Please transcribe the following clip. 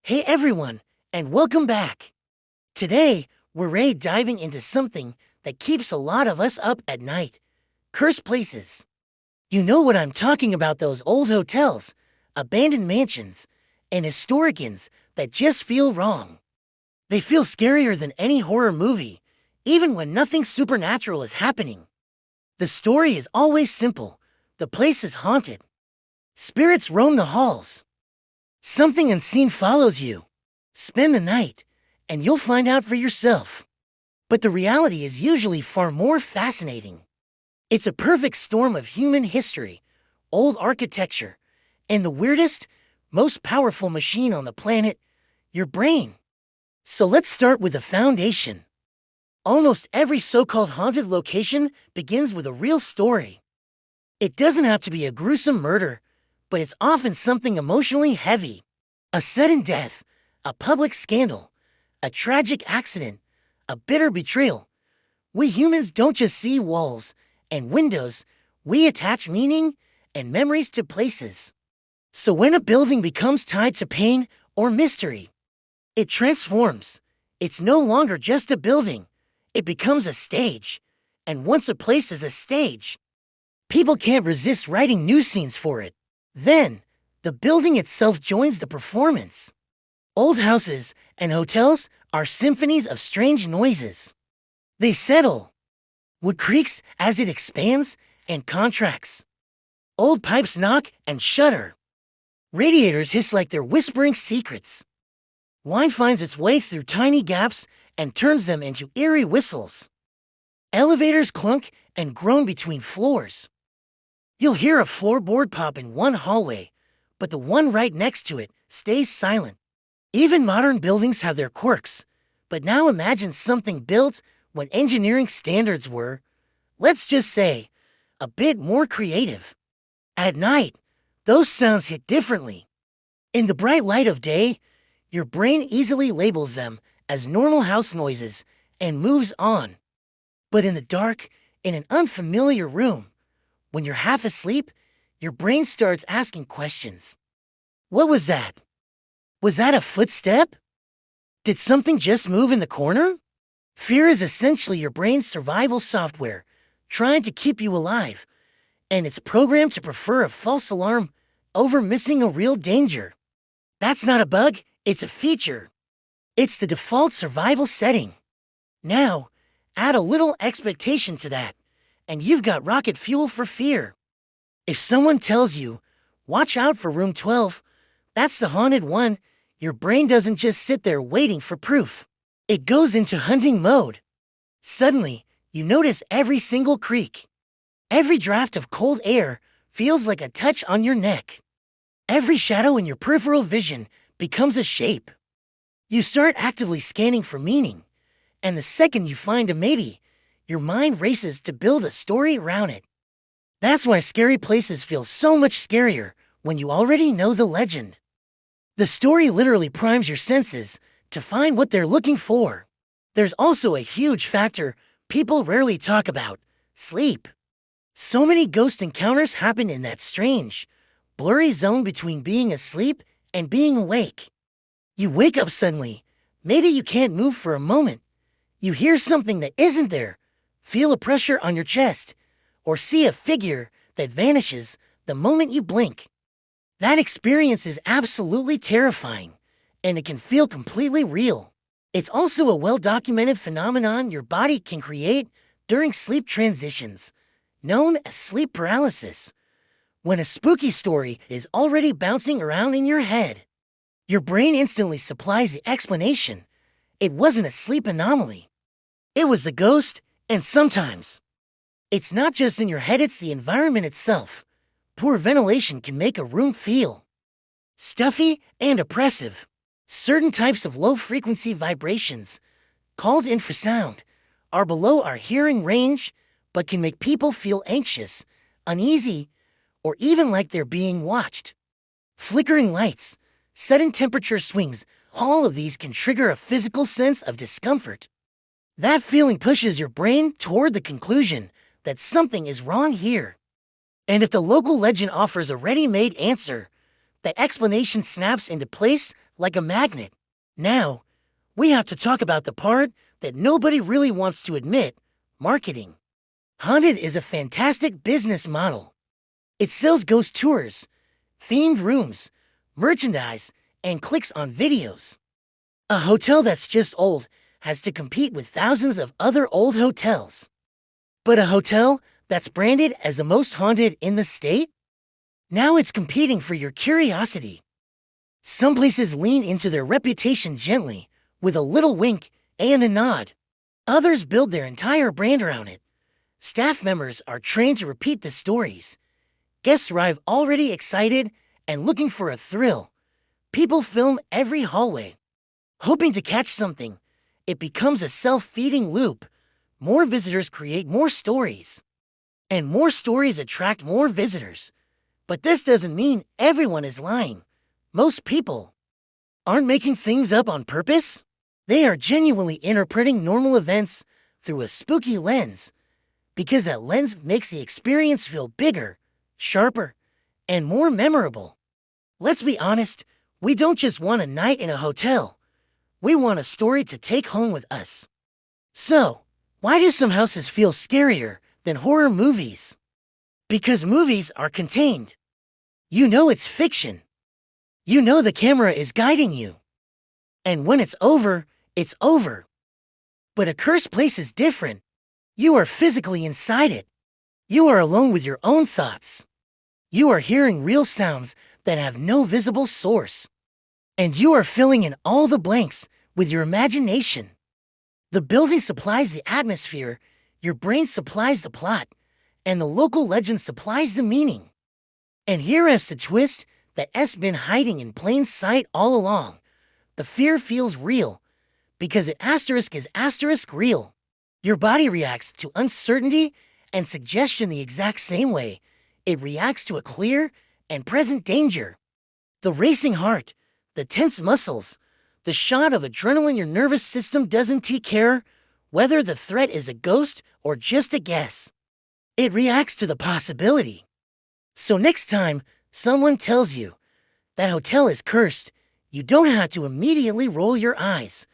Hey everyone, and welcome back. Today, we're diving into something that keeps a lot of us up at night. Cursed places. You know what I'm talking about, those old hotels, abandoned mansions, and historic inns that just feel wrong. They feel scarier than any horror movie, even when nothing supernatural is happening. The story is always simple. The place is haunted. Spirits roam the halls. Something unseen follows you. Spend the night, and you'll find out for yourself. But the reality is usually far more fascinating. It's a perfect storm of human history, old architecture, and the weirdest, most powerful machine on the planet, your brain. So let's start with the foundation. Almost every so-called haunted location begins with a real story. It doesn't have to be a gruesome murder, but it's often something emotionally heavy. A sudden death, a public scandal, a tragic accident, a bitter betrayal. We humans don't just see walls and windows, we attach meaning and memories to places. So when a building becomes tied to pain or mystery, it transforms. It's no longer just a building, it becomes a stage. And once a place is a stage, people can't resist writing new scenes for it. Then, the building itself joins the performance. Old houses and hotels are symphonies of strange noises. They settle. Wood creaks as it expands and contracts. Old pipes knock and shudder. Radiators hiss like they're whispering secrets. Wine finds its way through tiny gaps and turns them into eerie whistles. Elevators clunk and groan between floors. You'll hear a floorboard pop in one hallway, but the one right next to it stays silent. Even modern buildings have their quirks, but now imagine something built when engineering standards were, let's just say, a bit more creative. At night, those sounds hit differently. In the bright light of day, your brain easily labels them as normal house noises and moves on. But in the dark, in an unfamiliar room, when you're half asleep, your brain starts asking questions. What was that? Was that a footstep? Did something just move in the corner? Fear is essentially your brain's survival software, trying to keep you alive, and it's programmed to prefer a false alarm over missing a real danger. That's not a bug, it's a feature. It's the default survival setting. Now, add a little expectation to that, and you've got rocket fuel for fear. If someone tells you, watch out for room 12, that's the haunted one, your brain doesn't just sit there waiting for proof. It goes into hunting mode. Suddenly, you notice every single creak. Every draft of cold air feels like a touch on your neck. Every shadow in your peripheral vision becomes a shape. You start actively scanning for meaning, and the second you find a maybe, your mind races to build a story around it. That's why scary places feel so much scarier when you already know the legend. The story literally primes your senses to find what they're looking for. There's also a huge factor people rarely talk about: sleep. So many ghost encounters happen in that strange, blurry zone between being asleep and being awake. You wake up suddenly. Maybe you can't move for a moment. You hear something that isn't there, feel a pressure on your chest, or see a figure that vanishes the moment you blink. That experience is absolutely terrifying, and it can feel completely real. It's also a well-documented phenomenon your body can create during sleep transitions, known as sleep paralysis. When a spooky story is already bouncing around in your head, your brain instantly supplies the explanation. It wasn't a sleep anomaly. It was the ghost, and sometimes it's not just in your head, it's the environment itself. Poor ventilation can make a room feel stuffy and oppressive. Certain types of low-frequency vibrations, called infrasound, are below our hearing range, but can make people feel anxious, uneasy, or even like they're being watched. Flickering lights, sudden temperature swings, all of these can trigger a physical sense of discomfort. That feeling pushes your brain toward the conclusion that something is wrong here. And if the local legend offers a ready-made answer, the explanation snaps into place like a magnet. Now, we have to talk about the part that nobody really wants to admit: marketing. Haunted is a fantastic business model. It sells ghost tours, themed rooms, merchandise, and clicks on videos. A hotel that's just old has to compete with thousands of other old hotels. But a hotel that's branded as the most haunted in the state? Now it's competing for your curiosity. Some places lean into their reputation gently, with a little wink and a nod. Others build their entire brand around it. Staff members are trained to repeat the stories. Guests arrive already excited and looking for a thrill. People film every hallway, hoping to catch something. It becomes a self-feeding loop. More visitors create more stories, and more stories attract more visitors. But this doesn't mean everyone is lying. Most people aren't making things up on purpose. They are genuinely interpreting normal events through a spooky lens, because that lens makes the experience feel bigger, sharper, and more memorable. Let's be honest, we don't just want a night in a hotel. We want a story to take home with us. So, why do some houses feel scarier than horror movies? Because movies are contained. You know it's fiction. You know the camera is guiding you. And when it's over, it's over. But a cursed place is different. You are physically inside it. You are alone with your own thoughts. You are hearing real sounds that have no visible source. And you are filling in all the blanks with your imagination. The building supplies the atmosphere, your brain supplies the plot, and the local legend supplies the meaning. And here is the twist that's been hiding in plain sight all along. The fear feels real, because it is real. Your body reacts to uncertainty and suggestion the exact same way. It reacts to a clear and present danger. The racing heart, the tense muscles, the shot of adrenaline. Your nervous system doesn't care whether the threat is a ghost or just a guess. It reacts to the possibility. So next time someone tells you that hotel is cursed, you don't have to immediately roll your eyes.